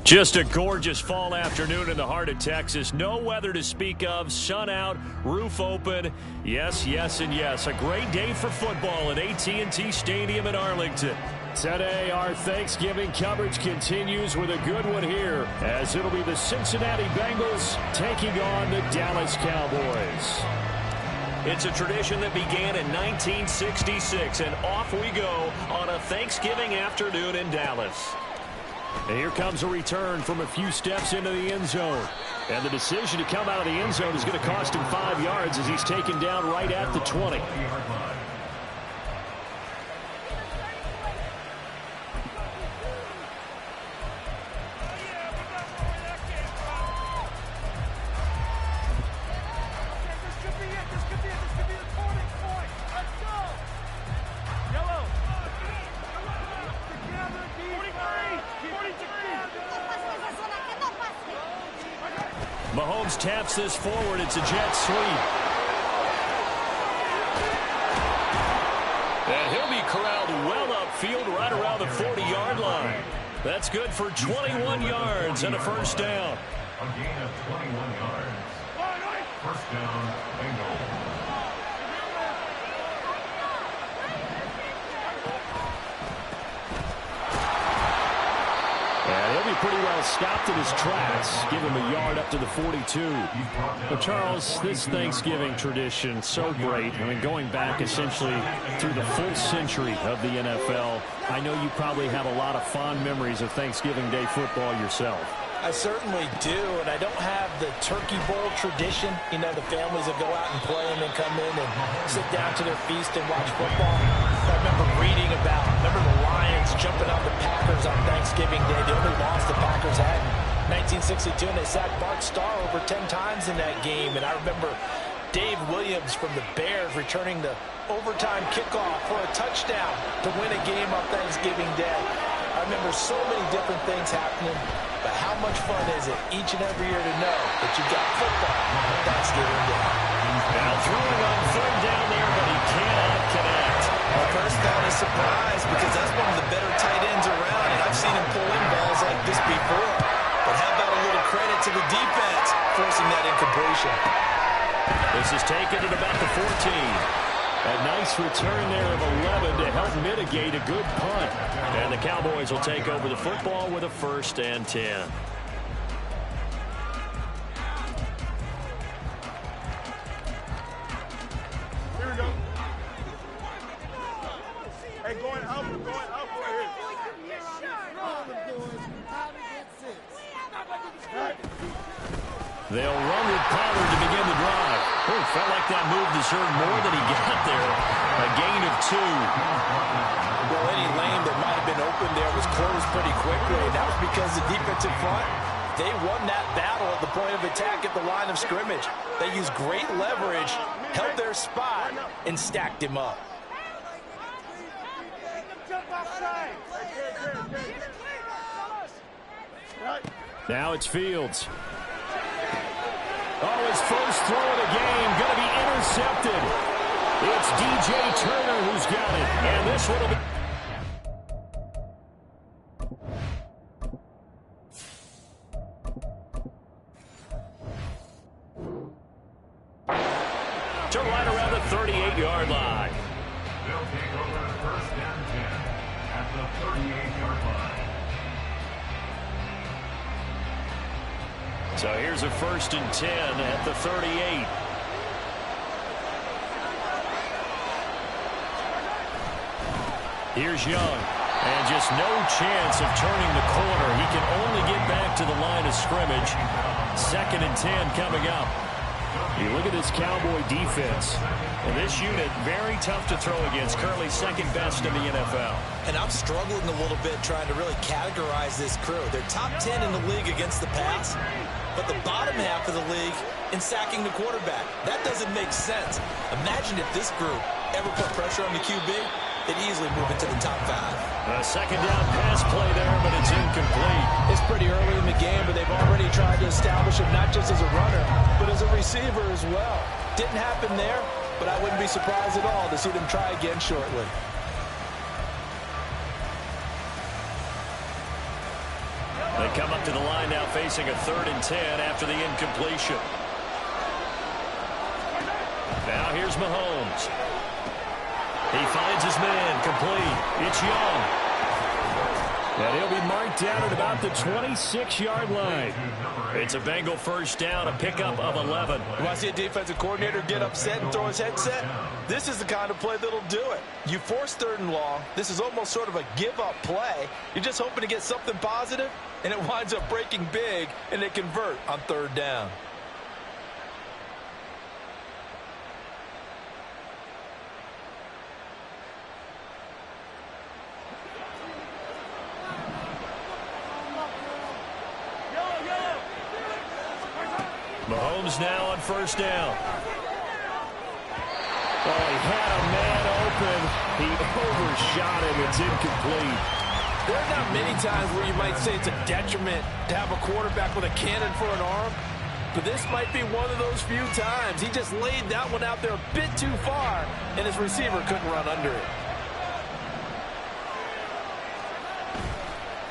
Just a gorgeous fall afternoon in the heart of Texas. No weather to speak of. Sun out, roof open. Yes, yes, and yes. A great day for football at AT&T Stadium in Arlington. Today, our Thanksgiving coverage continues with a good one here, as it'll be the Cincinnati Bengals taking on the Dallas Cowboys. It's a tradition that began in 1966, and off we go on a Thanksgiving afternoon in Dallas. And here comes a return from a few steps into the end zone. And the decision to come out of the end zone is going to cost him 5 yards as he's taken down right at the 20. Mahomes taps this forward. It's a jet sweep. And he'll be corralled well upfield right around the 40-yard line. That's good for 21 yards and a first down. A gain of 21 yards. First down, Bengals. And he'll be pretty well stopped in his tracks. Give him a yard up to the 42. But Charles, this Thanksgiving tradition, so great. I mean, going back essentially through the full century of the NFL, I know you probably have a lot of fond memories of Thanksgiving Day football yourself. I certainly do, and I don't have the Turkey Bowl tradition. You know, the families that go out and play and then come in and sit down to their feast and watch football. I remember reading about, the Lions jumping on the Packers on Thanksgiving Day. The only loss the Packers had in 1962, and they sacked Bart Starr over 10 times in that game. And I remember Dave Williams from the Bears returning the overtime kickoff for a touchdown to win a game on Thanksgiving Day. I remember so many different things happening, but how much fun is it each and every year to know that you've got football on Thanksgiving Day? Now throwing on third down there, but he cannot connect. My first thought is surprise, because that's one of the better tight ends around, and I've seen him pull in balls like this before. But how about a little credit to the defense forcing that incompletion? This is taken at about the 14. A nice return there of 11 to help mitigate a good punt. And the Cowboys will take over the football with a 1st and 10. Here we go. Hey, going up right here. They'll run with Pollard to begin the drive. Oh, felt like that move deserved more than he got there. A gain of 2. Well, any lane that might have been open there was closed pretty quickly, and that was because the defensive front, they won that battle at the point of attack at the line of scrimmage. They used great leverage, held their spot, and stacked him up. Now it's Fields. Oh, his first throw of the game going to be intercepted. It's DJ Turner who's got it, and this one will be... to right around the 38-yard line. They'll take over 1st and 10 at the 38-yard line. So here's a 1st and 10 at the 38. Here's Young, and just no chance of turning the corner. He can only get back to the line of scrimmage. 2nd and 10 coming up. You look at this Cowboy defense, and this unit, very tough to throw against, currently 2nd best in the NFL. And I'm struggling a little bit trying to really categorize this crew. They're top 10 in the league against the pass, but the bottom half of the league in sacking the quarterback. That doesn't make sense. Imagine if this group ever put pressure on the QB, they'd easily move into the top 5. A 2nd down pass play there, but it's incomplete. It's pretty early in the game, but they've already tried to establish him not just as a runner, but as a receiver as well. Didn't happen there, but I wouldn't be surprised at all to see them try again shortly. They come up to the line now facing a 3rd and 10 after the incompletion. Now here's Mahomes. He finds his man, complete. It's Young. And he'll be marked down at about the 26-yard line. It's a Bengal first down, a pickup of 11. When I see a defensive coordinator get upset and throw his headset, this is the kind of play that'll do it. You force 3rd and long. This is almost sort of a give-up play. You're just hoping to get something positive, and it winds up breaking big, and they convert on 3rd down. Mahomes now on first down. Oh, he had a man open. He overshot him. It's incomplete. There are not many times where you might say it's a detriment to have a quarterback with a cannon for an arm, but this might be one of those few times. He just laid that one out there a bit too far, and his receiver couldn't run under it.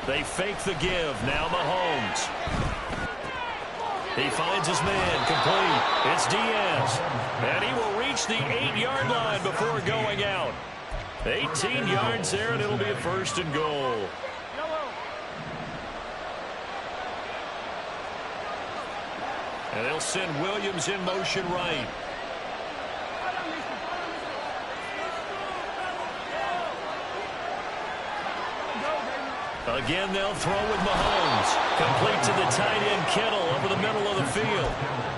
They fake the give. Now Mahomes. He finds his man, complete. It's Diaz. And he will reach the 8-yard line before going out. 18 yards there, and it'll be a 1st and goal. And they'll send Williams in motion right. Again, they'll throw with Mahomes. Complete to the tight end, Kittle, over the middle of the field.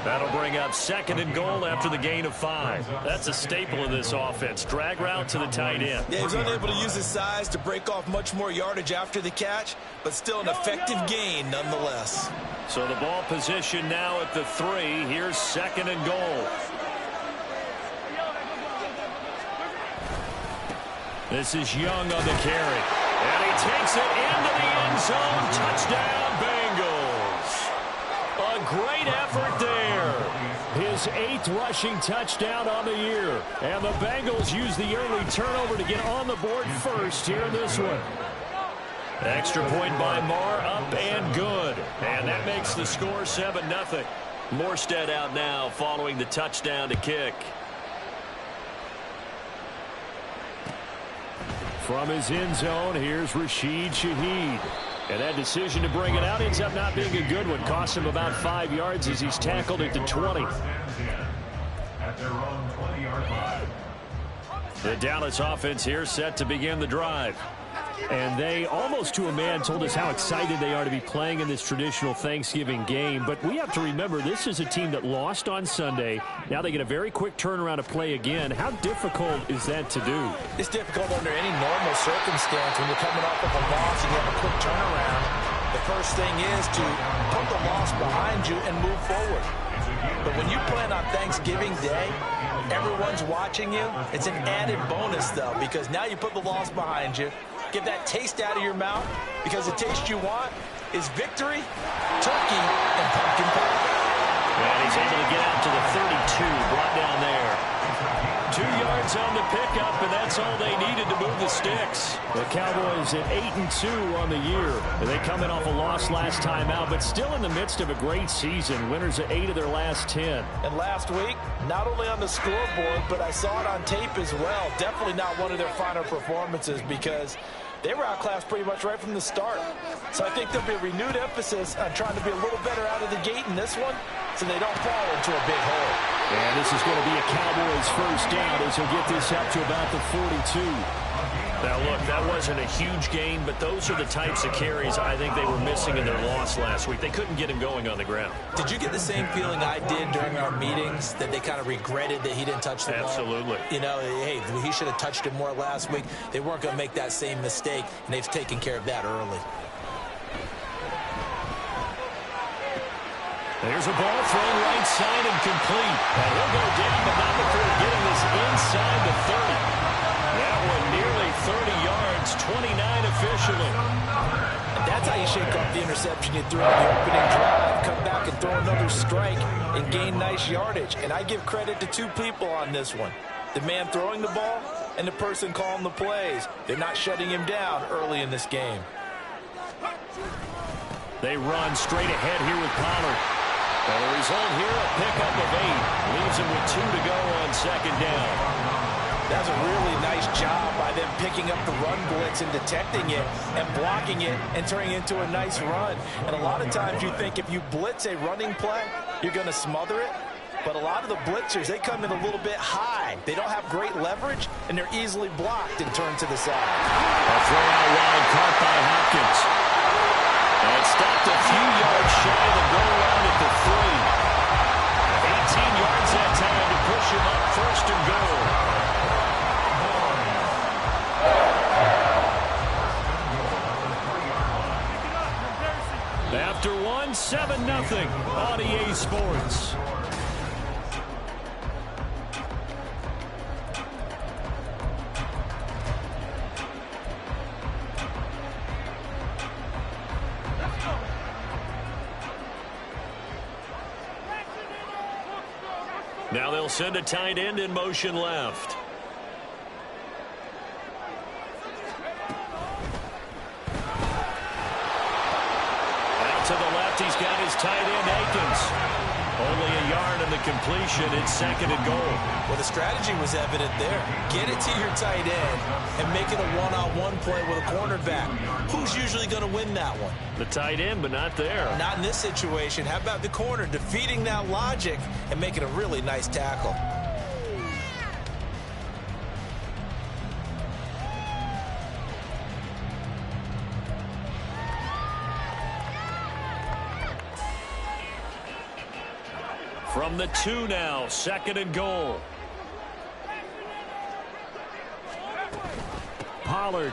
That'll bring up 2nd and goal after the gain of 5. That's a staple of this offense. Drag route to the tight end. Yeah, he was unable to use his size to break off much more yardage after the catch, but still an effective gain nonetheless. So the ball position now at the 3. Here's 2nd and goal. This is Young on the carry. And he takes it into the end zone. Touchdown, Bengals. A great effort there. His 8th rushing touchdown on the year. And the Bengals use the early turnover to get on the board first here in this one. Extra point by Marr, up and good. And that makes the score 7-0. Morstead out now following the touchdown to kick. From his end zone, here's Rashid Shaheed. And that decision to bring it out ends up not being a good one. Cost him about 5 yards as he's tackled at the 20. At their own 20-yard line. The Dallas offense here set to begin the drive. And they, almost to a man, told us how excited they are to be playing in this traditional Thanksgiving game. But we have to remember, this is a team that lost on Sunday. Now they get a very quick turnaround to play again. How difficult is that to do? It's difficult under any normal circumstance when you're coming off of a loss and you have a quick turnaround. The first thing is to put the loss behind you and move forward. But when you play on Thanksgiving Day, everyone's watching you. It's an added bonus, though, because now you put the loss behind you. Get that taste out of your mouth, because the taste you want is victory, turkey, and pumpkin pie. And he's able to get out to the 32, brought down there. 2 yards on the pickup, and that's all they needed to move the sticks. The Cowboys at 8-2 on the year. They come in off a loss last time out, but still in the midst of a great season. Winners at 8 of their last 10. And last week, not only on the scoreboard, but I saw it on tape as well. Definitely not one of their finer performances, because they were outclassed pretty much right from the start. So I think there'll be a renewed emphasis on trying to be a little better out of the gate in this one so they don't fall into a big hole. And this is going to be a Cowboys first down as he'll get this up to about the 42. Now, look, that wasn't a huge gain, but those are the types of carries I think they were missing in their loss last week. They couldn't get him going on the ground. Did you get the same feeling I did during our meetings, that they kind of regretted that he didn't touch the ball? Absolutely. You know, hey, he should have touched it more last week. They weren't going to make that same mistake, and they've taken care of that early. There's a ball thrown right side and complete. And he'll go down, but not before getting this inside the 30. That one nearly 30 yards, 29 officially. And that's how you shake off the interception you threw in the opening drive. Come back and throw another strike and gain nice yardage. And I give credit to two people on this one. The man throwing the ball and the person calling the plays. They're not shutting him down early in this game. They run straight ahead here with Pollard. And the result here, a pickup of 8. Leaves him with 2 to go on second down. That's a really nice job by them picking up the run blitz and detecting it and blocking it and turning it into a nice run. And a lot of times you think if you blitz a running play, you're going to smother it. But a lot of the blitzers, they come in a little bit high. They don't have great leverage, and they're easily blocked and turned to the side. A throw out wide, caught by Hopkins. And stopped a few yards shy of the goal line at the 3. 18 yards that time to push him up first and goal. After one, 7-0 on EA Sports. Now they'll send a tight end in motion left. Out to the left, he's got his tight end, Akins. Only a yard in the completion. It's second and goal. Well, the strategy was evident there. Get it to your tight end and make it a one-on-one play with a cornerback. Who's usually going to win that one? The tight end, but not there. Not in this situation. How about the corner defeating that logic and making a really nice tackle? From the 2 now, second and goal. Pollard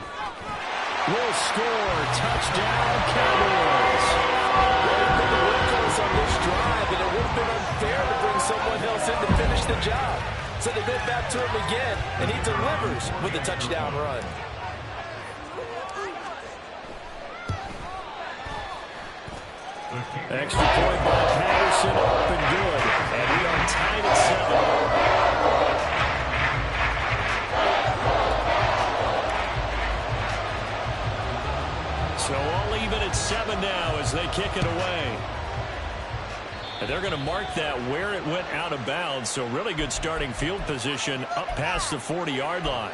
will score. Touchdown, Cowboys. They've been the workhorse on this drive, and it would have been unfair to bring someone else in to finish the job. So they go back to him again, and he delivers with a touchdown run. Extra point by Patterson, up and good. And we are tied at 7. So all even at 7 now as they kick it away. And they're going to mark that where it went out of bounds. So really good starting field position up past the 40-yard line.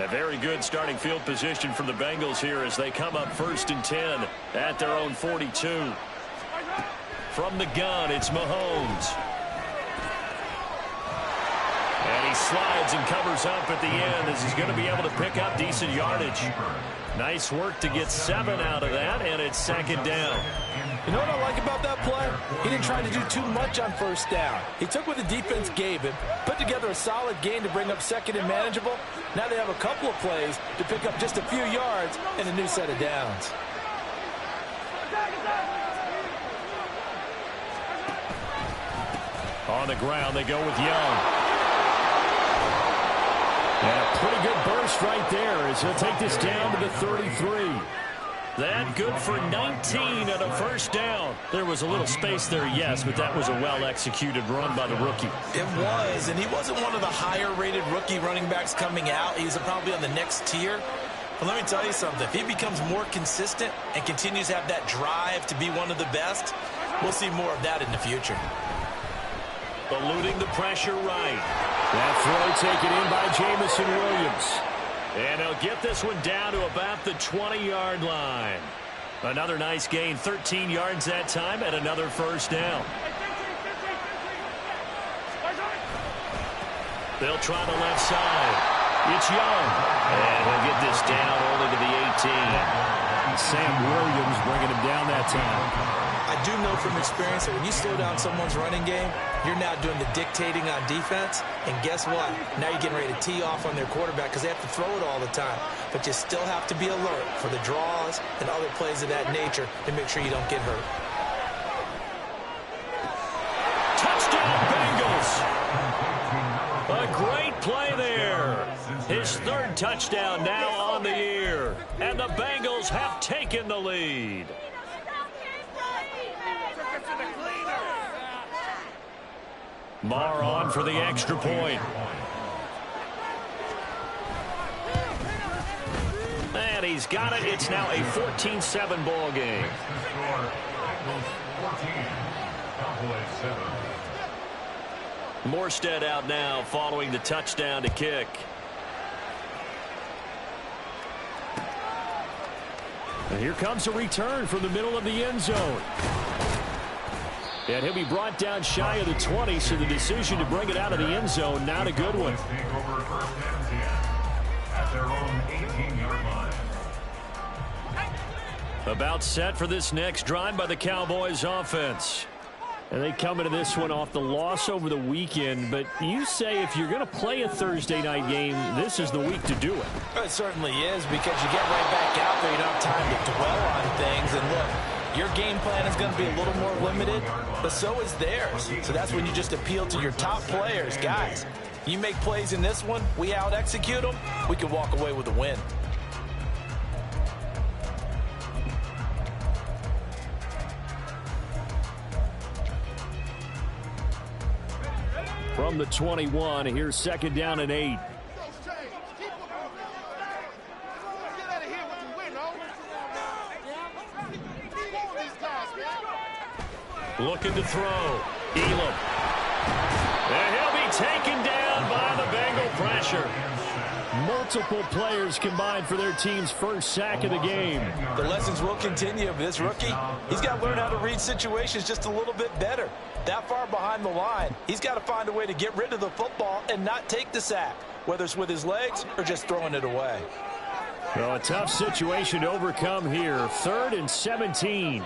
A very good starting field position for the Bengals here as they come up 1st and 10 at their own 42. From the gun, it's Mahomes. And he slides and covers up at the end as he's going to be able to pick up decent yardage. Nice work to get 7 out of that, and it's second down. You know what I like about that play? He didn't try to do too much on first down. He took what the defense gave him, put together a solid gain to bring up second and manageable. Now they have a couple of plays to pick up just a few yards and a new set of downs. On the ground, they go with Young. And a pretty good burst right there as he'll take this down to the 33. That good for 19 and a first down. There was a little space there, yes, but that was a well-executed run by the rookie. It was, and he wasn't one of the higher-rated rookie running backs coming out. He's probably on the next tier. But let me tell you something. If he becomes more consistent and continues to have that drive to be one of the best, we'll see more of that in the future. Eluding the pressure right. That throw taken in by Jamison Williams. And he'll get this one down to about the 20-yard line. Another nice gain, 13 yards that time, and another first down. They'll try the left side. It's Young. And he'll get this down only to the 18. Sam Williams bringing him down that time. I do know from experience that when you slow down someone's running game, you're now doing the dictating on defense. And guess what? Now you're getting ready to tee off on their quarterback because they have to throw it all the time. But you still have to be alert for the draws and other plays of that nature to make sure you don't get hurt. Touchdown, Bengals! A great play there. His 3rd touchdown now on the year. And the Bengals have taken the lead. Marr on for the extra point. He's got it. It's now a 14-7 ball game. Makes the score Bengals 14, Cowboys 7. Morstead out now following the touchdown to kick. And here comes a return from the middle of the end zone. And he'll be brought down shy of the 20, so the decision to bring it out of the end zone, not a good one. Take over first and 10 at their own 18-yard line. About set for this next drive by the Cowboys offense. And they come into this one off the loss over the weekend, but you say if you're going to play a Thursday night game, this is the week to do it. It certainly is, because you get right back out there. You don't have time to dwell on things. And look, your game plan is going to be a little more limited, but so is theirs. So that's when you just appeal to your top players. Guys, you make plays in this one, we out-execute them, we can walk away with a win. From the 21, here's second down and 8. Looking to throw. Elam. And he'll be taken down by the Bengal pressure. Multiple players combined for their team's first sack of the game. The lessons will continue. This rookie, he's got to learn how to read situations just a little bit better. That far behind the line, he's got to find a way to get rid of the football and not take the sack, whether it's with his legs or just throwing it away. Well, a tough situation to overcome here. 3rd and 17.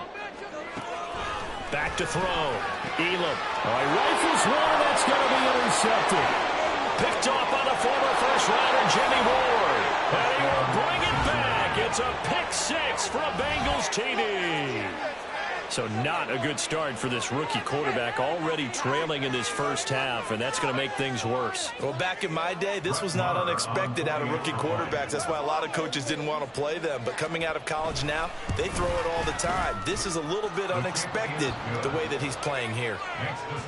Back to throw. Elam. Oh, he rifles one. That's going to be intercepted. Picked off by the former first-rounder Jimmy Ward. And he will bring it back. It's a pick 6 for a Bengals TD. So not a good start for this rookie quarterback, already trailing in this first half, and that's going to make things worse. Well, back in my day, this was not unexpected out of rookie quarterbacks. That's why a lot of coaches didn't want to play them. But coming out of college now, they throw it all the time. This is a little bit unexpected, the way that he's playing here.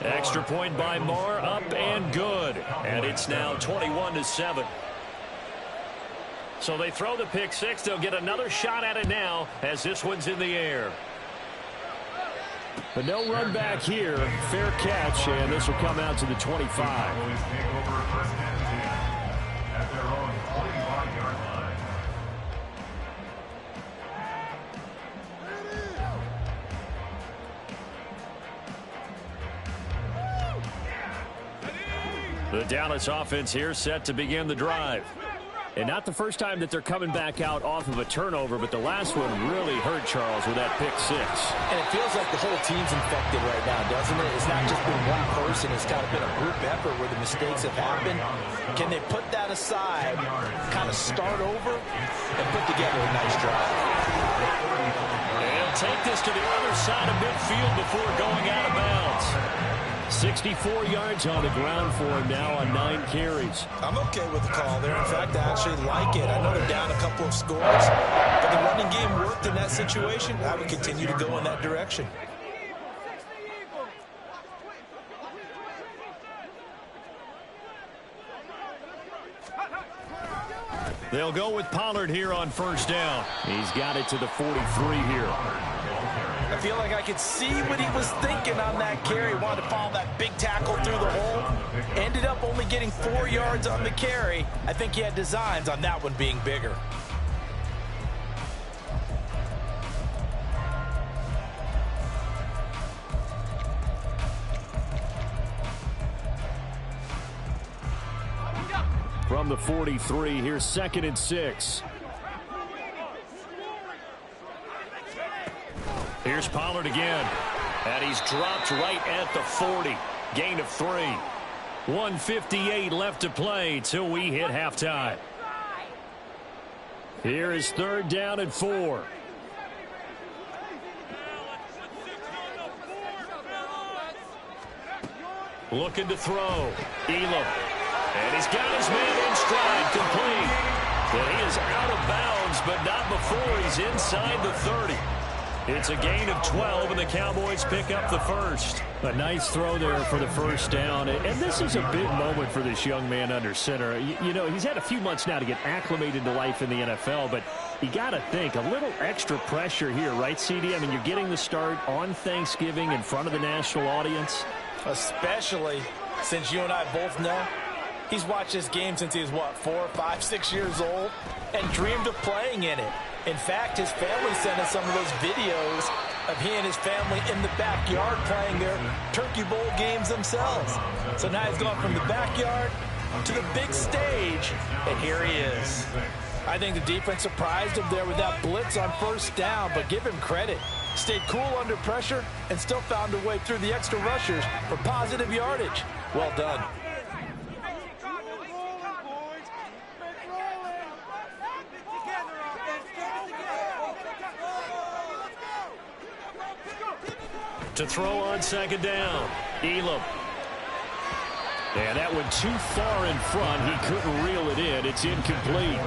Extra point by Moore, up and good. And it's now 21-7. So they throw the pick 6. They'll get another shot at it now as this one's in the air. But no run back here. Fair catch, and this will come out to the 25. Cowboys take over first and 10 at their own 45-yard line. The Dallas offense here set to begin the drive. And not the first time that they're coming back out off of a turnover, but the last one really hurt Charles with that pick 6. And it feels like the whole team's infected right now, doesn't it? It's not just been one person. It's kind of been a group effort where the mistakes have happened. Can they put that aside, kind of start over, and put together a nice drive? They'll take this to the other side of midfield before going out of bounds. 64 yards on the ground for him now on 9 carries. I'm okay with the call there. In fact, I actually like it. I know they're down a couple of scores, but the running game worked in that situation. I would continue to go in that direction. They'll go with Pollard here on first down. He's got it to the 43 here. I feel like I could see what he was thinking on that carry. Wanted to follow that big tackle through the hole. Ended up only getting 4 yards on the carry. I think he had designs on that one being bigger. From the 43, here's 2nd and 6. Here's Pollard again. And he's dropped right at the 40. Gain of 3. 1:58 left to play till we hit halftime. Here is 3rd down and 4. Looking to throw. Elam. And he's got his man in stride, complete. And he is out of bounds, but not before he's inside the 30. It's a gain of 12, and the Cowboys pick up the first. A nice throw there for the first down. And this is a big moment for this young man under center. You know, he's had a few months now to get acclimated to life in the NFL, but You got to think, a little extra pressure here, right, CD? I mean, you're getting the start on Thanksgiving in front of the national audience. Especially since you and I both know he's watched this game since he was, what, 4, 5, 6 years old and dreamed of playing in it. In fact, his family sent us some of those videos of he and his family in the backyard playing their Turkey Bowl games themselves. So now he's gone from the backyard to the big stage, and here he is. I think the defense surprised him there with that blitz on first down, but give him credit. Stayed cool under pressure and still found a way through the extra rushers for positive yardage. Well done. To throw on second down, Elam. And that went too far in front. He couldn't reel it in. It's incomplete.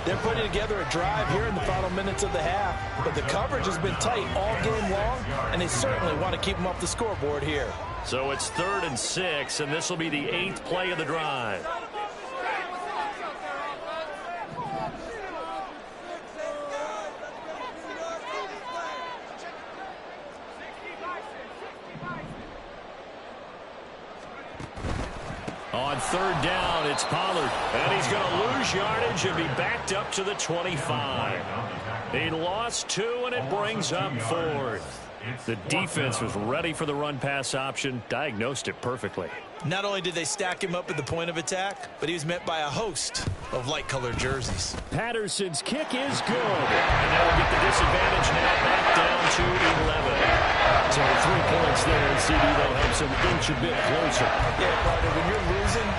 They're putting together a drive here in the final minutes of the half, but the coverage has been tight all game long, and they certainly want to keep them off the scoreboard here. So it's 3rd and 6, and this will be the 8th play of the drive. On 3rd down, it's Pollard. And he's going to lose yardage and be backed up to the 25. He lost 2, and it brings up 4th. The defense was ready for the run-pass option, diagnosed it perfectly. Not only did they stack him up at the point of attack, but he was met by a host of light-colored jerseys. Patterson's kick is good. And that will get the disadvantage now back down to 11. So 3 points there, and CD, they'll have some inch a bit closer. Yeah, partner, when you're losing,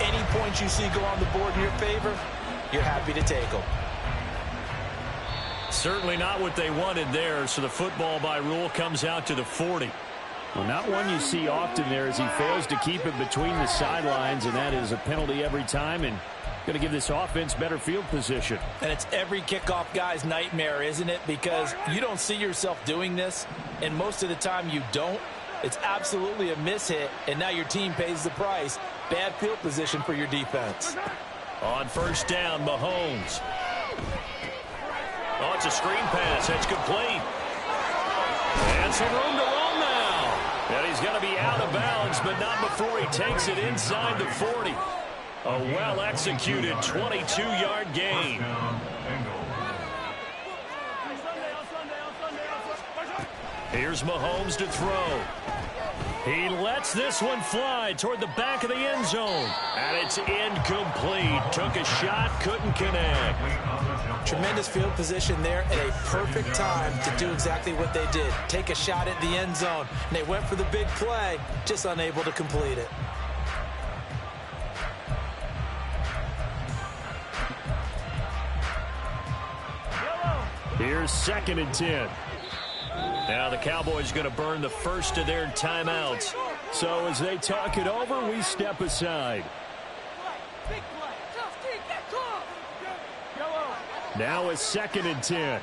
any points you see go on the board in your favor, you're happy to take them. Certainly not what they wanted there, so the football by rule comes out to the 40. Well, not one you see often there as he fails to keep it between the sidelines, and that is a penalty every time, and going to give this offense better field position. And it's every kickoff guy's nightmare, isn't it? Because you don't see yourself doing this, and most of the time you don't. It's absolutely a mishit, and now your team pays the price. Bad field position for your defense. On 1st down, Mahomes. Oh, it's a screen pass. That's complete. And some room to run now. And he's going to be out of bounds, but not before he takes it inside the 40. A well-executed 22-yard gain. Here's Mahomes to throw. He lets this one fly toward the back of the end zone. And it's incomplete. Took a shot, couldn't connect. Tremendous field position there at a perfect time to do exactly what they did. Take a shot at the end zone. And they went for the big play, just unable to complete it. Here's 2nd and 10. Now the Cowboys going to burn the first of their timeouts. So as they talk it over, we step aside. Now it's 2nd and 10.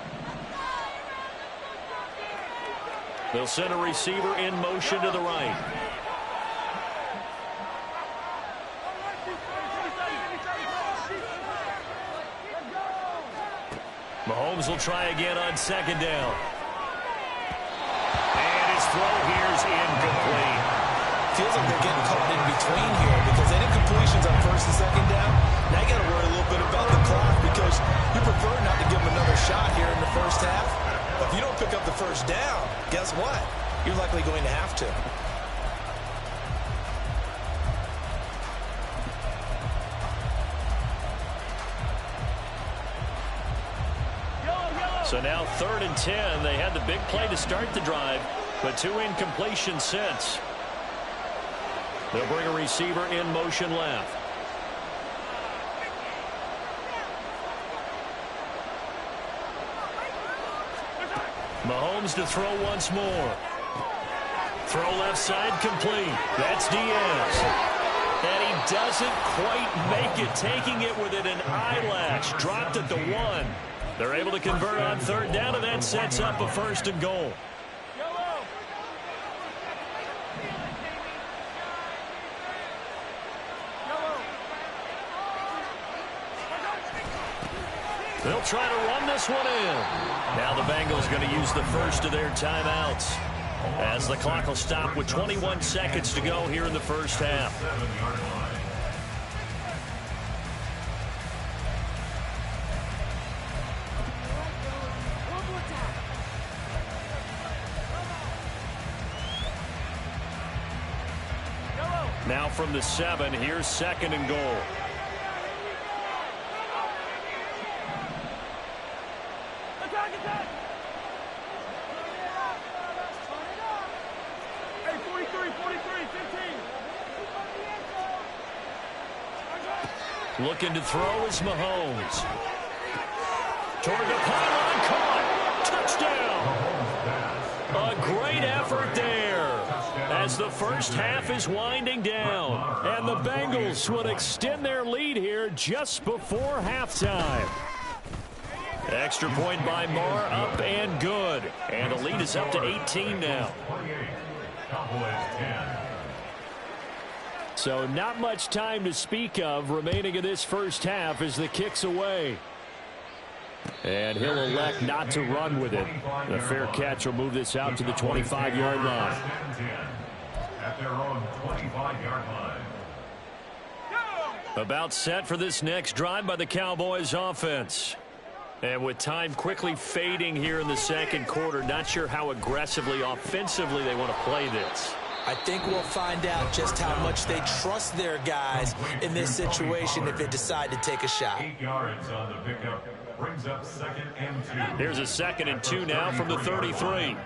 They'll send a receiver in motion to the right. Mahomes will try again on 2nd down. And his throw here is incomplete. Feels like they're getting caught in between here because they did completions on 1st and 2nd down. Now you got to worry a little bit about the clock because you prefer not to give them another shot here in the first half. But if you don't pick up the first down, guess what? You're likely going to have to. So now 3rd and 10. They had the big play to start the drive, but 2 incompletions since. They'll bring a receiver in motion left. Mahomes to throw once more. Throw left side complete. That's Diaz. And he doesn't quite make it, taking it within an eyelash. Dropped at the 1. They're able to convert on 3rd down, and that sets up a 1st and goal. They'll try to run this one in. Now the Bengals going to use the first of their timeouts, as the clock will stop with 21 seconds to go here in the first half. Now from the 7, here's 2nd and goal. Hey, 43, 15. Looking to throw is Mahomes. Toward the pylon, caught. Touchdown. A great effort there, as the first half is winding down. And the Bengals would extend their lead here just before halftime. Extra point by Marr, up and good. And the lead is up to 18 now. So not much time to speak of remaining in this first half as the kick's away. And he'll elect not to run with it. The fair catch will move this out to the 25-yard line. At their own 25-yard line. About set for this next drive by the Cowboys offense. And with time quickly fading here in the second quarter, not sure how aggressively, offensively they want to play this. I think we'll find out just how much they trust their guys in this situation if they decide to take a shot. 8 yards on the pickup. Brings up 2nd and 2. Here's a 2nd and 2 now from the 33.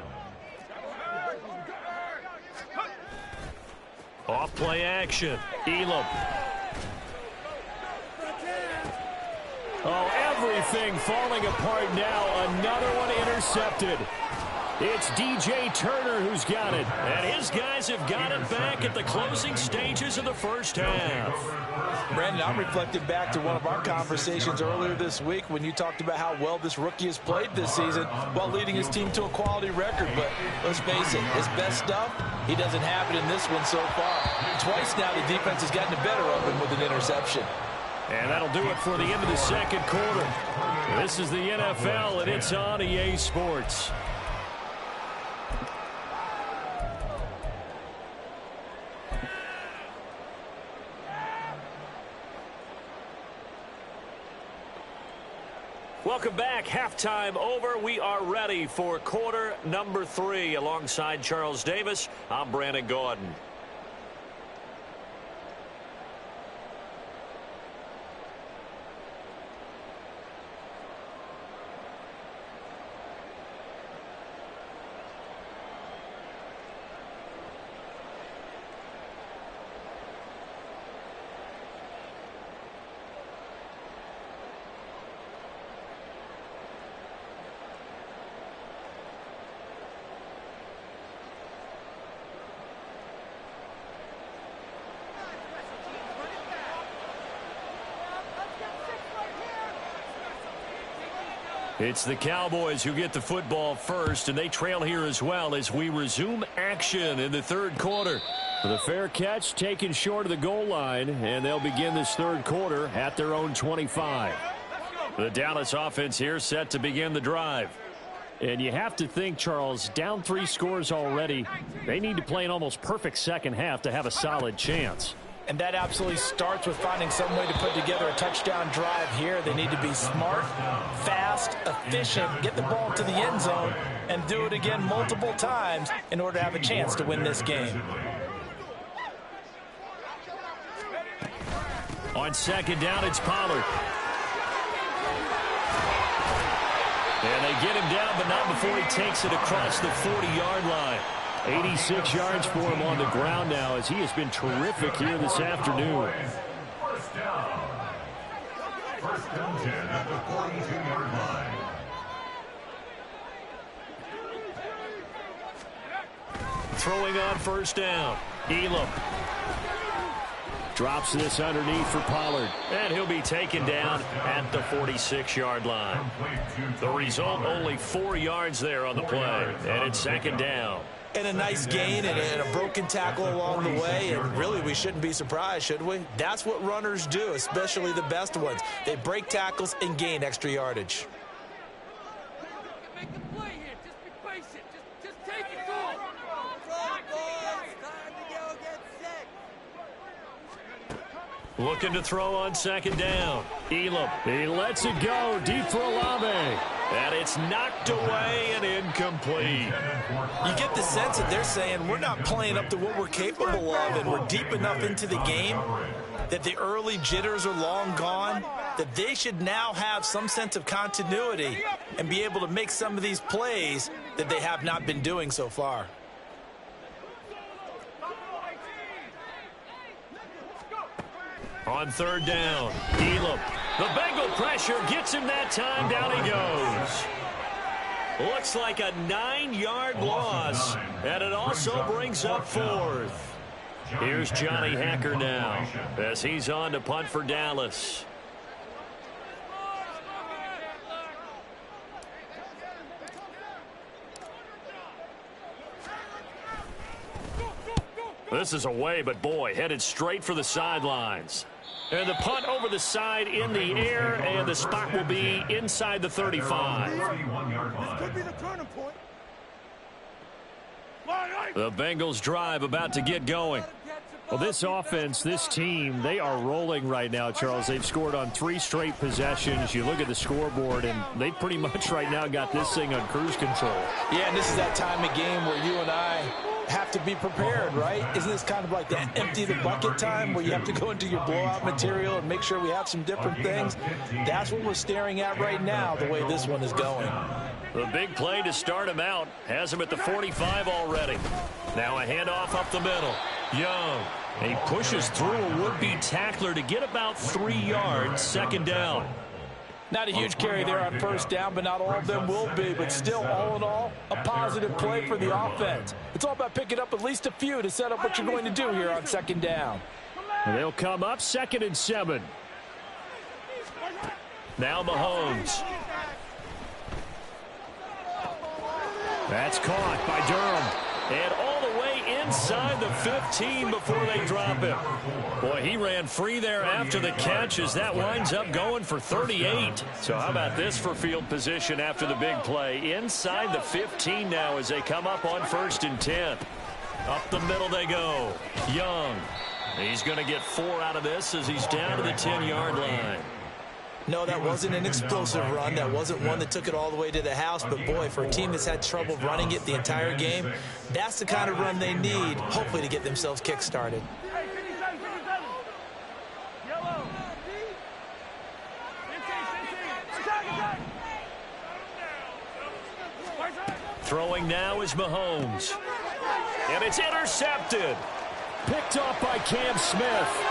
Off play action. Elam. Oh, everything falling apart now. Another one intercepted. It's DJ Turner who's got it. And his guys have got it back at the closing stages of the first half. Brandon, I'm reflecting back to one of our conversations earlier this week when you talked about how well this rookie has played this season while leading his team to a quality record. But let's face it, his best stuff, he doesn't have it in this one so far. Twice now the defense has gotten the better of him with an interception. And that'll do it for the end of the second quarter. This is the NFL, and it's on EA Sports. Welcome back. Halftime over. We are ready for quarter number 3. Alongside Charles Davis, I'm Brandon Gaudin. It's the Cowboys who get the football first, and they trail here as well as we resume action in the third quarter. The fair catch taken short of the goal line, and they'll begin this third quarter at their own 25. The Dallas offense here set to begin the drive. And you have to think, Charles, down 3 scores already. They need to play an almost perfect second half to have a solid chance. And that absolutely starts with finding some way to put together a touchdown drive here. They need to be smart, fast, efficient, get the ball to the end zone, and do it again multiple times in order to have a chance to win this game. On second down, it's Pollard. And they get him down, but not before he takes it across the 40-yard line. 86 yards for him on the ground now, as he has been terrific here this afternoon. First down. First and 10 at the 42-yard line. Throwing on first down. Elam drops this underneath for Pollard. And he'll be taken down at the 46-yard line. The result, only 4 yards there on the play. And it's second down. and a nice gain and a broken tackle along the way, and really we shouldn't be surprised, should we? That's what runners do, especially the best ones. They break tackles and gain extra yardage. Make a play here. Just be patient. Just take it to him. Time to go get sick. Looking to throw on second down. Elam. He lets it go deep for Olave. And it's knocked away and incomplete. You get the sense that they're saying we're not playing up to what we're capable of, and we're deep enough into the game that the early jitters are long gone, that they should now have some sense of continuity and be able to make some of these plays that they have not been doing so far. On third down, Elam. The Bengal pressure gets him that time. Down he goes. Looks like a 9-yard loss, and it also brings up fourth. Here's Johnny Hacker now as he's on to punt for Dallas. This is away, but boy, headed straight for the sidelines. And the punt over the side in the air, and the spot will be inside the 35. This could be the turning point. The Bengals drive about to get going. Well, this offense, this team, they are rolling right now, Charles. They've scored on 3 straight possessions. You look at the scoreboard, and they pretty much right now got this thing on cruise control. Yeah, and this is that time of game where you and I have to be prepared, right? Isn't this kind of like that empty the bucket time where you have to go into your blowout material and make sure we have some different things? That's what we're staring at right now, the way this one is going. The big play to start him out has him at the 45 already. Now a handoff up the middle. Young. He pushes through a would-be tackler to get about 3 yards. Second down. Not a huge carry there on first down, but not all of them will be. But still, all in all, a positive play for the offense. It's all about picking up at least a few to set up what you're going to do here on second down. And they'll come up 2nd and 7. Now Mahomes. That's caught by Durham. And all the way inside the 15 before they drop him. Boy, he ran free there after the catch as that winds up going for 38. So how about this for field position after the big play? Inside the 15 now as they come up on 1st and 10. Up the middle they go. Young. He's going to get 4 out of this as he's down to the 10-yard line. No, that wasn't an explosive run. That wasn't one that took it all the way to the house. But, boy, for a team that's had trouble running it the entire game, that's the kind of run they need, hopefully, to get themselves kick-started. Throwing now is Mahomes. And it's intercepted. Picked off by Cam Smith.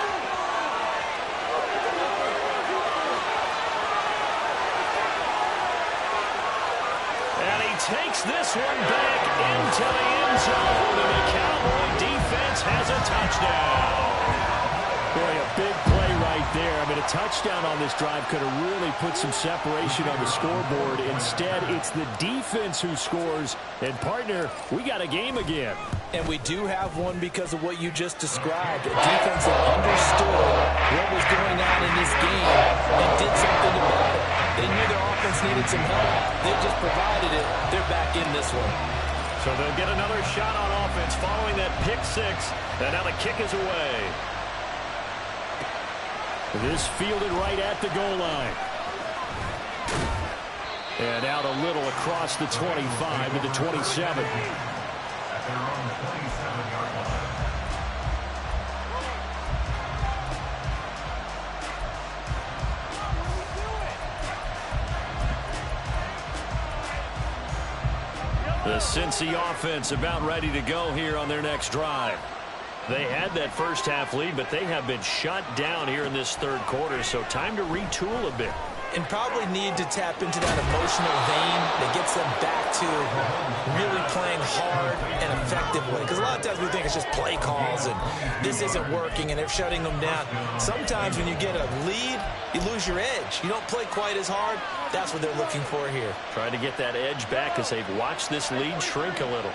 And he takes this one back into the end zone, and the Cowboy defense has a touchdown. Boy, a big play right there. I mean, a touchdown on this drive could have really put some separation on the scoreboard. Instead, it's the defense who scores. And, partner, we got a game again. And we do have one because of what you just described. A defense that understood what was going on in this game and did something about it. They knew their offense needed some help. They just provided it. They're back in this one. So they'll get another shot on offense following that pick 6. And now the kick is away. This fielded right at the goal line. And out a little across the 25 to the 27. The Cincy offense about ready to go here on their next drive. They had that first half lead, but they have been shut down here in this third quarter, so time to retool a bit. And probably need to tap into that emotional vein that gets them back to really playing hard and effectively. Because a lot of times we think it's just play calls and this isn't working and they're shutting them down. Sometimes when you get a lead, you lose your edge. You don't play quite as hard. That's what they're looking for here. Trying to get that edge back as they've watched this lead shrink a little.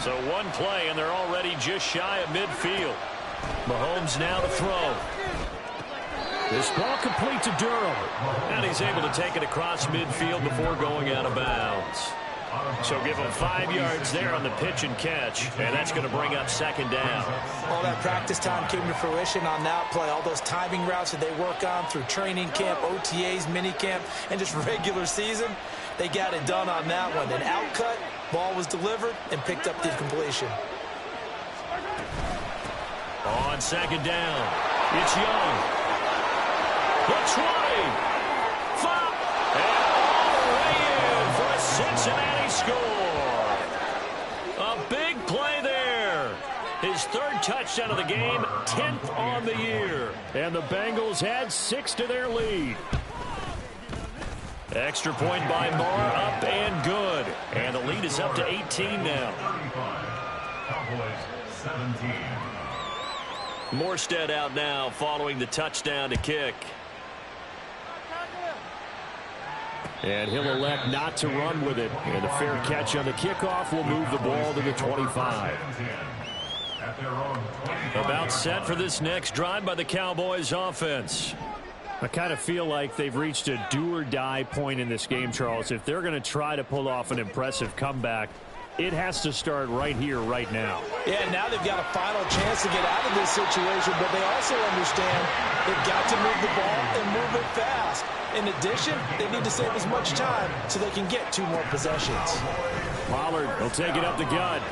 So one play, and they're already just shy of midfield. Mahomes now to throw. This ball complete to Durham. And he's able to take it across midfield before going out of bounds. So give him 5 yards there on the pitch and catch, and that's going to bring up second down. All that practice time came to fruition on that play. All those timing routes that they work on through training camp, OTAs, minicamp, and just regular season, they got it done on that one. An outcut, ball was delivered, and picked up the completion. On second down, it's Young. The 20. 5. And all the way in for a Cincinnati score. A big play there. His 3rd touchdown of the game, 10th on the year. And the Bengals add 6 to their lead. Extra point by Moore, up and good. And the lead is up to 18 now. 35. Cowboys 17. Morstead out now following the touchdown to kick. And he'll elect not to run with it. And a fair catch on the kickoff will move the ball to the 25. About set for this next drive by the Cowboys offense. I kind of feel like they've reached a do-or-die point in this game, Charles. If they're going to try to pull off an impressive comeback, it has to start right here, right now. Yeah, now they've got a final chance to get out of this situation, but they also understand they've got to move the ball and move it fast. In addition, they need to save as much time so they can get 2 more possessions. Pollard will take it up the gut.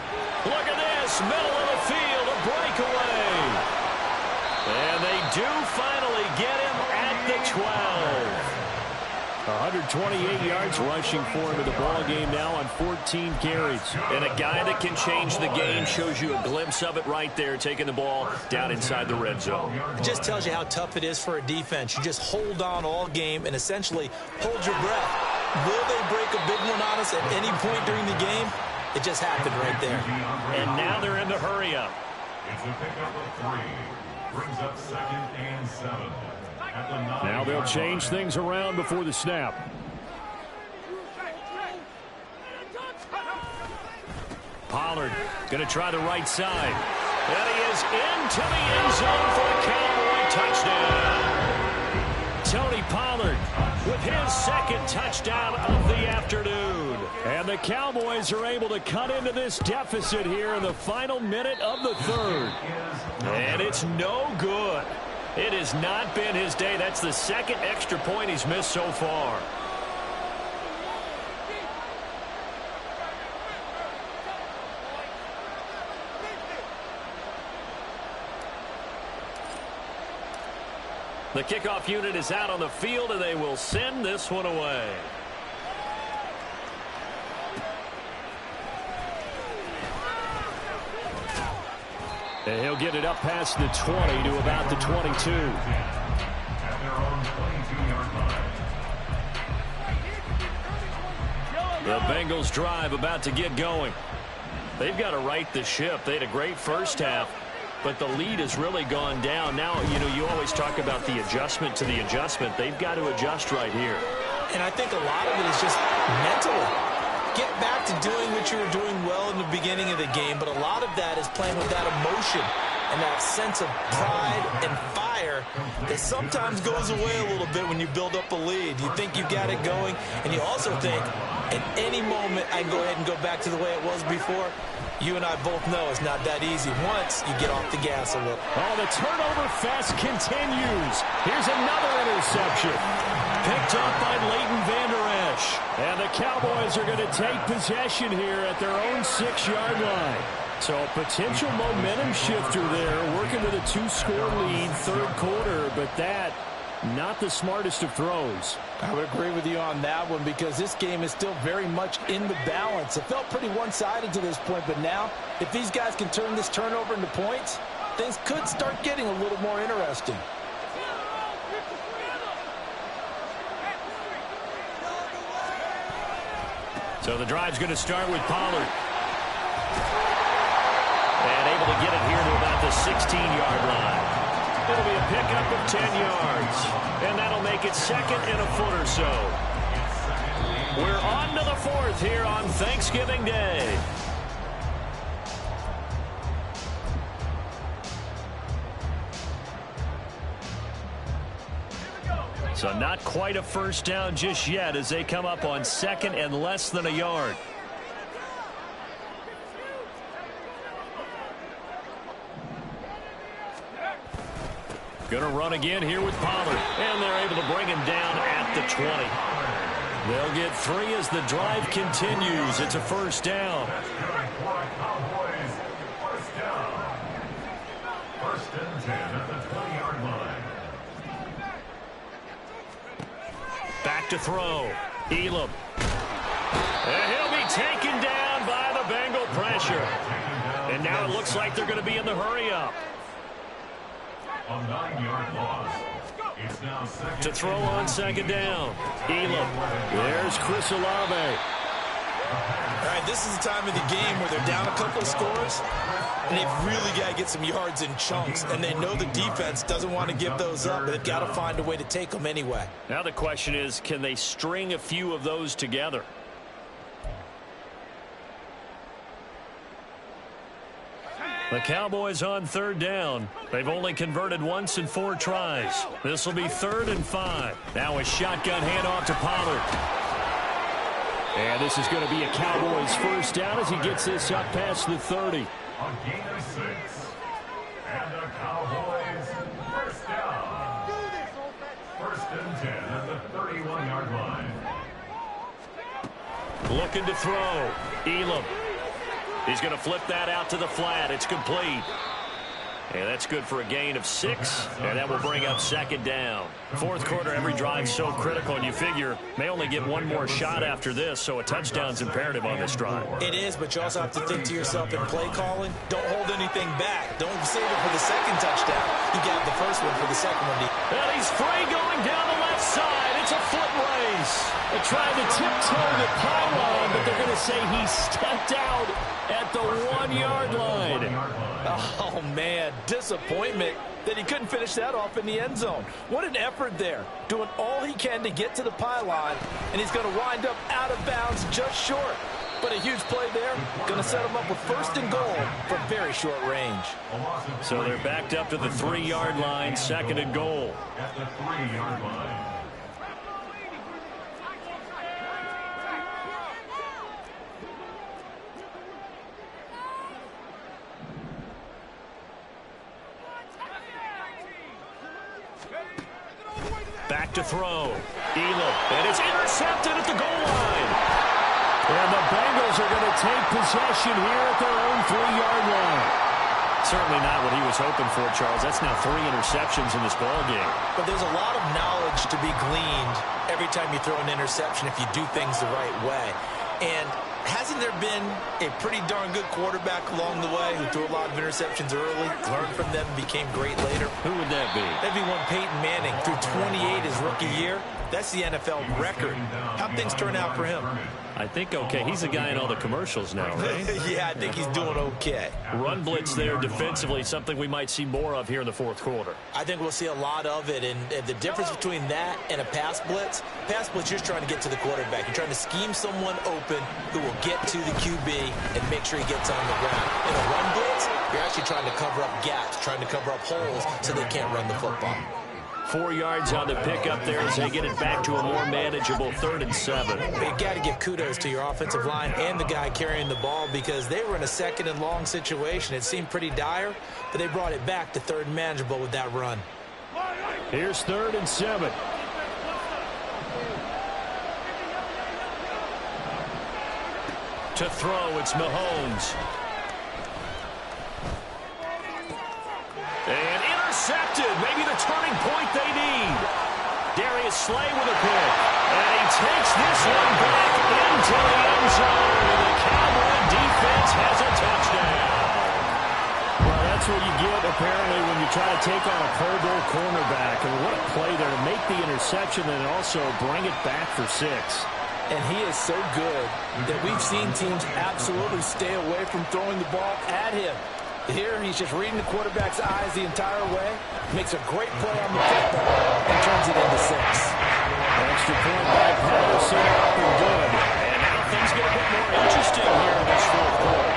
Look at this, middle of the field, a breakaway. And they do finally get him at the 12. 128 yards rushing for him in the ball game now on 14 carries. And a guy that can change the game, shows you a glimpse of it right there, taking the ball down inside the red zone. It just tells you how tough it is for a defense. You just hold on all game and essentially hold your breath. Will they break a big one on us at any point during the game? It just happened right there. And now they're in the hurry-up. It's a pickup of 3. Brings up 2nd and 7. Now they'll change things around before the snap. Pollard going to try the right side. And he is into the end zone for a Cowboy touchdown. Tony Pollard with his 2nd touchdown of the afternoon. And the Cowboys are able to cut into this deficit here in the final minute of the 3rd. And it's no good. It has not been his day. That's the 2nd extra point he's missed so far. The kickoff unit is out on the field, and they will send this one away. And he'll get it up past the 20 to about the 22. At their own 22-yard line. The Bengals drive about to get going. They've got to right the ship. They had a great first half, but the lead has really gone down. Now, you always talk about the adjustment to the adjustment. They've got to adjust right here. And I think a lot of it is just mentally. Get back to doing what you were doing well in the beginning of the game, but a lot of that is playing with that emotion and that sense of pride and fire that sometimes goes away a little bit when you build up a lead. You think you got it going, and you also think at any moment I can go ahead and go back to the way it was before. You and I both know it's not that easy once you get off the gas a little. Oh, the turnover fest continues. Here's another interception. Picked up by Leighton Vander Esch. And the Cowboys are going to take possession here at their own 6-yard line. So a potential momentum shifter there, working with a 2-score lead, 3rd quarter, but that not the smartest of throws. I would agree with you on that one because this game is still very much in the balance. It felt pretty one-sided to this point, but now if these guys can turn this turnover into points, things could start getting a little more interesting. So the drive's going to start with Pollard. And able to get it here to about the 16-yard line. It'll be a pickup of 10 yards. And that'll make it 2nd and a foot or so. We're on to the 4th here on Thanksgiving Day. So not quite a first down just yet as they come up on 2nd and less than a yard. Going to run again here with Pollard. And they're able to bring him down at the 20. They'll get 3 as the drive continues. It's a first down. First and 10 at the 20-yard line. Back to throw. Elam. And he'll be taken down by the Bengal pressure. And now it looks like they're going to be in the hurry-up. A 9-yard loss. It's now second To throw on 2nd down. Elam. There's Chris Olave. All right, this is the time of the game where they're down a couple of scores, and they've really got to get some yards in chunks, and they know the defense doesn't want to give those up, but they've got to find a way to take them anyway. Now the question is, can they string a few of those together? The Cowboys on 3rd down. They've only converted once in 4 tries. This will be 3rd and 5. Now a shotgun handoff to Pollard. And this is going to be a Cowboys first down as he gets this up past the 30. A gain of 6. And the Cowboys first down. First and 10 at the 31-yard line. Looking to throw. Elam. He's going to flip that out to the flat. It's complete. And that's good for a gain of 6. And that will bring up 2nd down. 4th quarter, every drive so critical. And you figure may only get one more shot after this, so a touchdown's imperative on this drive. It is, but you also have to think to yourself in play calling, don't hold anything back. Don't save it for the 2nd touchdown. You got the first one for the 2nd one. And he's free going down the left side. It's a foot race. They tried to tiptoe the pylon, but they're going to say he stepped out at the 1-yard line. Oh, man, disappointment that he couldn't finish that off in the end zone. What an effort there, doing all he can to get to the pylon, and he's going to wind up out of bounds just short. But a huge play there, going to set him up with 1st and goal from very short range. So they're backed up to the 3-yard line, 2nd and goal. At the 3-yard line. Back to throw. Elam. And it's intercepted at the goal line. And the Bengals are going to take possession here at their own 3-yard line. Certainly not what he was hoping for, Charles. That's now 3 interceptions in this ballgame. But there's a lot of knowledge to be gleaned every time you throw an interception if you do things the right way. And hasn't there been a pretty darn good quarterback along the way who threw a lot of interceptions early, learned from them, became great later? Who would that be? That'd be one Peyton Manning, threw 28 his rookie year. That's the NFL record. How'd things turn out for him? I think okay. He's a guy in all the commercials now, right? Yeah, I think he's doing okay. Run blitz there defensively, something we might see more of here in the 4th quarter. I think we'll see a lot of it, and the difference between that and a pass blitz, you're just trying to get to the quarterback. You're trying to scheme someone open who will get to the QB and make sure he gets on the ground. In a run blitz, you're actually trying to cover up gaps, trying to cover up holes so they can't run the football. 4 yards on the pickup there as they get it back to a more manageable 3rd and 7. You got to give kudos to your offensive line and the guy carrying the ball because they were in a 2nd and long situation. It seemed pretty dire, but they brought it back to 3rd and manageable with that run. Here's 3rd and 7. To throw, it's Mahomes. And intercepted. Maybe the turning point they need. Darius Slay with a pick. And he takes this one back into the end zone. And the Cowboy defense has a touchdown. Well, that's what you get, apparently, when you try to take on a Pro Bowl cornerback. And what a play there to make the interception and also bring it back for 6. And he is so good that we've seen teams absolutely stay away from throwing the ball at him. Here, he's just reading the quarterback's eyes the entire way, makes a great play on the football, and turns it into 6. Extra point by Patterson, up and good. And now things get a bit more interesting here in this 4th quarter.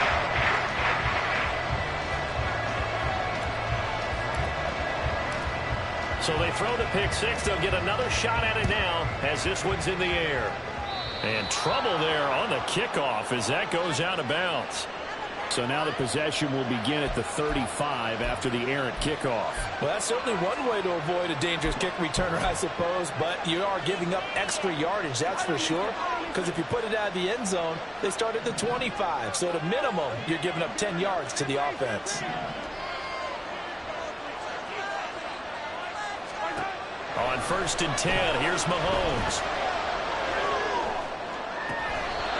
So they throw the pick six. They'll get another shot at it now as this one's in the air. And trouble there on the kickoff as that goes out of bounds. So now the possession will begin at the 35 after the errant kickoff. Well, that's certainly one way to avoid a dangerous kick returner, I suppose, but you are giving up extra yardage, that's for sure, because if you put it out of the end zone, they start at the 25. So at a minimum, you're giving up 10 yards to the offense. On 1st and 10, here's Mahomes.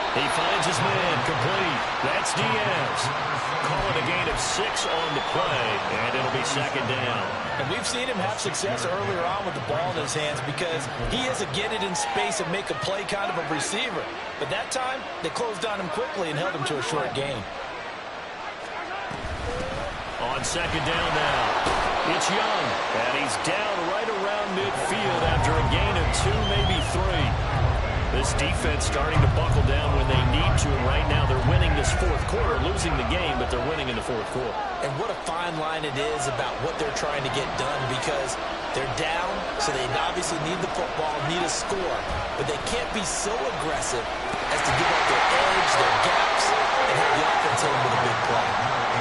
He finds his man complete. That's Diaz. Calling a gain of 6 on the play, and it'll be 2nd down. And we've seen him have success earlier on with the ball in his hands because he is a get it in space and make a play kind of a receiver. But that time, they closed on him quickly and held him to a short gain. On 2nd down now, it's Young, and he's down right around midfield after a gain of 2, maybe 3. This defense starting to buckle down when they need to, and right now they're winning this 4th quarter, losing the game, but they're winning in the 4th quarter. And what a fine line it is about what they're trying to get done because they're down, so they obviously need the football, need a score, but they can't be so aggressive as to give up their edge, their gaps, and have the offense hit them with a big play.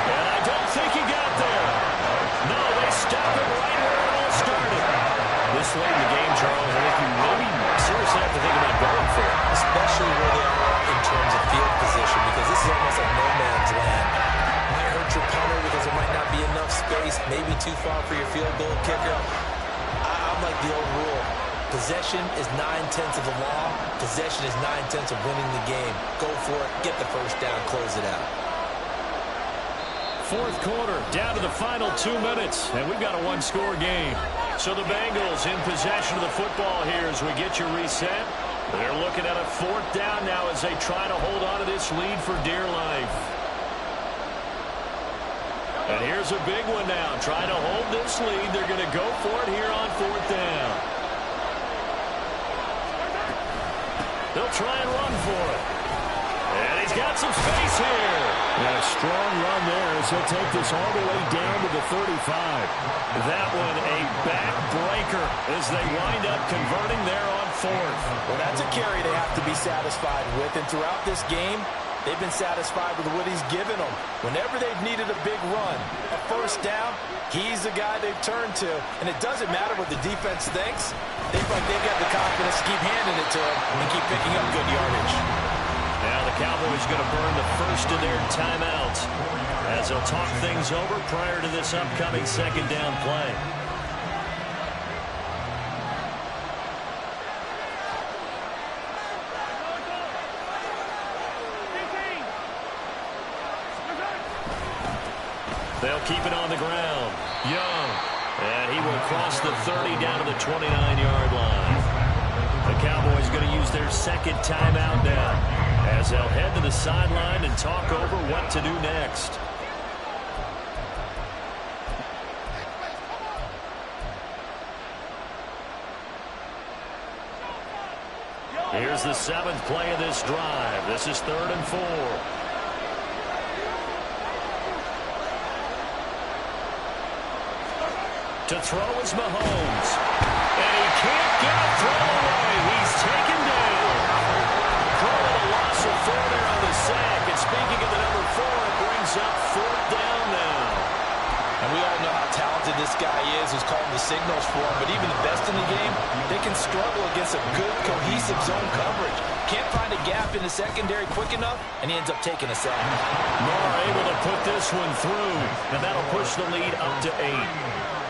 And I don't think he got there. No, they stop it right where it all started. This late in the game, Charles, I think you maybe seriously have to think about going for it. Especially where they are in terms of field position, because this is almost like no man's land. Might hurt your punter because there might not be enough space, maybe too far for your field goal kicker. I'm like the old rule. Possession is 9/10 of the law. Possession is 9/10 of winning the game. Go for it, get the first down, close it out. 4th quarter, down to the final 2 minutes, and we've got a 1-score game. So the Bengals in possession of the football here as we get you reset. They're looking at a 4th down now as they try to hold on to this lead for dear life. And here's a big one now. Trying to hold this lead. They're going to go for it here on 4th down. They'll try and run for it. And he's got some space here. And a strong run there as he'll take this all the way down to the 35. That one a backbreaker as they wind up converting there on 4th. Well, that's a carry they have to be satisfied with. And throughout this game, they've been satisfied with what he's given them. Whenever they've needed a big run, a 1st down, he's the guy they've turned to. And it doesn't matter what the defense thinks. They feel like they've got the confidence to keep handing it to him and keep picking up good yardage. Now the Cowboys going to burn the first of their timeouts as they'll talk things over prior to this upcoming 2nd down play. They'll keep it on the ground. Young. And he will cross the 30 down to the 29-yard line. The Cowboys going to use their 2nd timeout now as they'll head to the sideline and talk over what to do next. Here's the 7th play of this drive. This is 3rd and 4. To throw is Mahomes. And he can't get a throw away. He's taken down. Throwing a loss of 4 there on the sack. And speaking of the number 4, it brings up 4th down now. And we all know how talented this guy is who's calling the signals for him. But even the best in the game, they can struggle against a good, cohesive zone coverage. Can't find a gap in the secondary quick enough, and he ends up taking a sack. Moore able to put this one through, and that'll push the lead up to 8.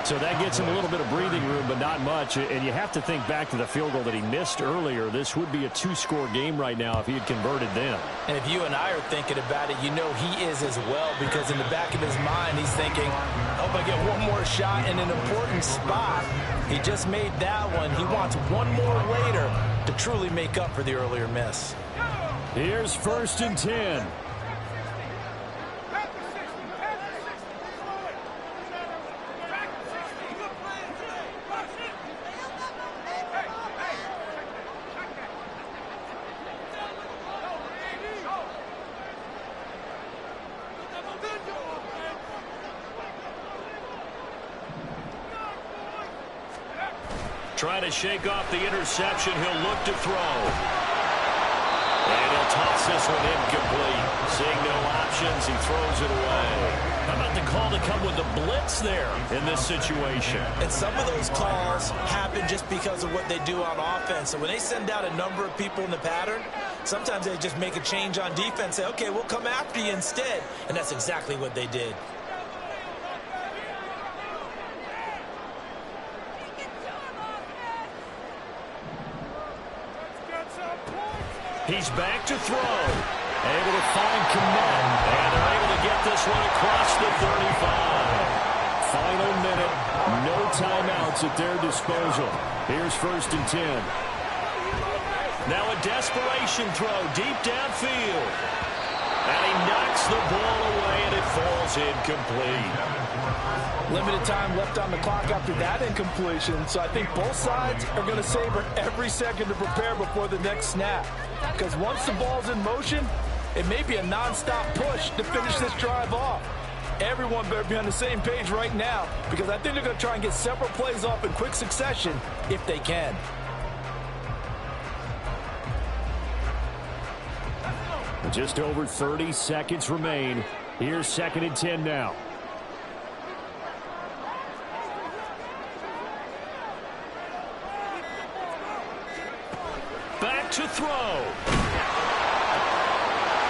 So that gets him a little bit of breathing room, but not much. And you have to think back to the field goal that he missed earlier. This would be a 2-score game right now if he had converted then. And if you and I are thinking about it, you know he is as well, because in the back of his mind, he's thinking, I hope I get one more shot in an important spot. He just made that one. He wants one more later to truly make up for the earlier miss. Here's 1st and 10. Trying to shake off the interception. He'll look to throw. And he'll toss this one incomplete. Seeing no options, he throws it away. How about the call to come with the blitz there in this situation? And some of those calls happen just because of what they do on offense. So when they send out a number of people in the pattern, sometimes they just make a change on defense. Say, okay, we'll come after you instead. And that's exactly what they did. He's back to throw. Able to find Kmet. And they're able to get this one across the 35. Final minute. No timeouts at their disposal. Here's 1st and 10. Now a desperation throw deep downfield. And he knocks the ball away, and it falls incomplete. Limited time left on the clock after that incompletion, so I think both sides are going to savor every second to prepare before the next snap. Because once the ball's in motion, it may be a non-stop push to finish this drive off. Everyone better be on the same page right now, because I think they're going to try and get several plays off in quick succession if they can. Just over 30 seconds remain. Here's 2nd and 10 now. Back to throw.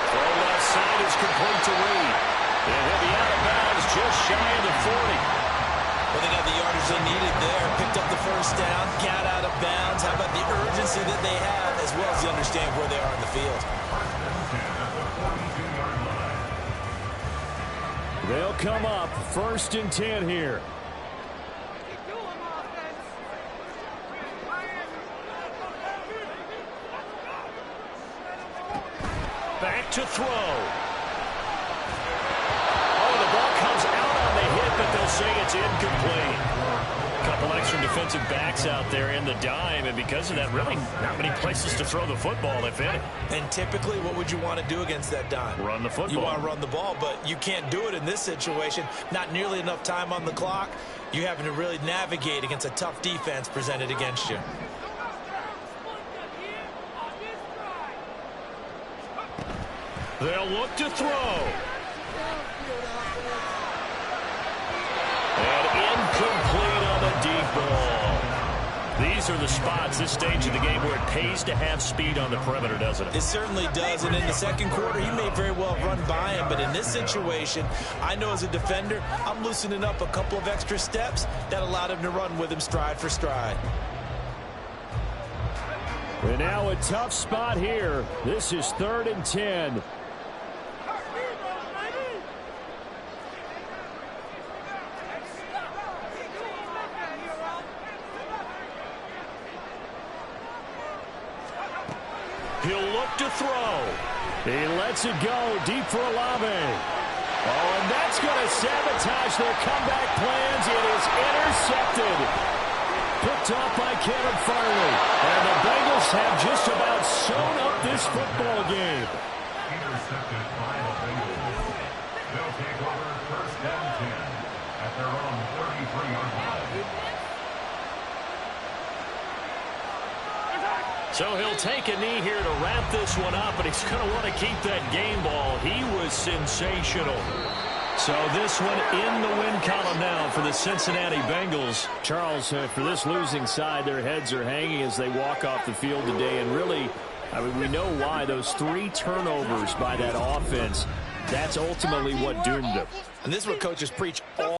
Throw left side is complete to Reed. And he'll be out of bounds just shy of the 40. Well, they got the yardage they needed there. Picked up the 1st down, got out of bounds. How about the urgency that they have, as well as the understanding where they are in the field. They'll come up 1st and 10 here. Back to throw. Oh, the ball comes out on the hit, but they'll say it's incomplete. A couple extra defensive backs out there in the dime, and because of that, really not many places to throw the football, if any. And typically, what would you want to do against that dime? Run the football. You want to run the ball, but you can't do it in this situation. Not nearly enough time on the clock. You're having to really navigate against a tough defense presented against you. They'll look to throw. And incomplete on the deep ball. These are the spots, this stage of the game, where it pays to have speed on the perimeter, doesn't it? It certainly does, and in the second quarter, he may very well run by him, but in this situation, I know as a defender, I'm loosening up a couple of extra steps that allowed him to run with him stride for stride. And now a tough spot here. This is 3rd and 10. He'll look to throw. He lets it go deep for Olave. Oh, and that's going to sabotage their comeback plans. It is intercepted. Picked off by Kevin Farley. And the Bengals have just about sewn up this football game. Intercepted by the Bengals. They'll take over 1st and 10 at their own 33-yard line. So he'll take a knee here to wrap this one up, but he's going to want to keep that game ball. He was sensational. So this one in the win column now for the Cincinnati Bengals. Charles, for this losing side, their heads are hanging as they walk off the field today. And really, I mean, we know why. Those 3 turnovers by that offense, that's ultimately what doomed them. And this is what coaches preach all